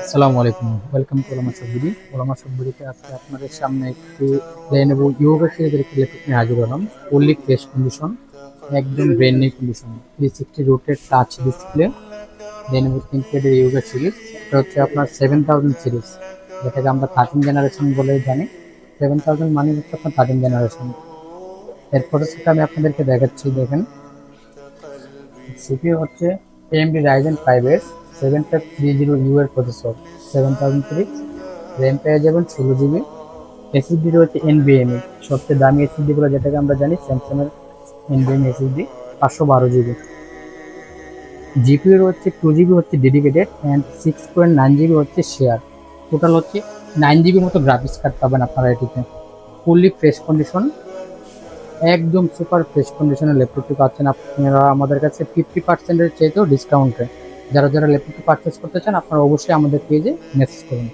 আসসালামু আলাইকুম, welcome to ওলামা সবগুড়ি। ওলামা সবগুড়িতে আজকে আপনাদের সামনে একটি লেনোভো ইয়োগা সিরিজের একটি ল্যাপটপ নিয়ে হাজির হলাম। ফুললি ফ্রেশ কন্ডিশন, একদম brand new condition, 360 rotate touch display, Lenovo থিঙ্কপ্যাডের ইয়োগা সিরিজ। এটা হচ্ছে আপনার 7000 সিরিজ, যেটাকে আমরা 13 জেনারেশন বলে জানি। 7000 মানে হচ্ছে আপনার 13 জেনারেশন। এরপর সেটা আমি আপনাদেরকে দেখাচ্ছি, দেখেন। সিপিইউ হচ্ছে AMD Ryzen 5 এর 7530U এর প্রসেসর, 7003। র্যাম পেয়ে যাবেন 16 GB। এসএসডি রয়েছে NVMe, সবচেয়ে দামি এসএসডি গুলো যেটাকে আমরা জানি স্যামসাং এর NVMe এসএসডি, 512 GB। জিপিইউ হচ্ছে 2 GB হচ্ছে ডেডিকেটেড অ্যান্ড 6.9 GB হচ্ছে শেয়ার। টোটাল হচ্ছে 9 GB মতো গ্রাফিক্স কার্ড পাবেন আপনারা এটিতে। ফুললি ফ্রেশ কন্ডিশন, একদম সুপার ফ্রেশ কন্ডিশনের ল্যাপটপটি পাচ্ছেন আপনারা আমাদের কাছে 50%-এর চাইতেও ডিসকাউন্টে। যারা যারা ল্যাপটপটি পারচেস করতে চান আপনারা অবশ্যই আমাদের পেজে মেসেজ করুন।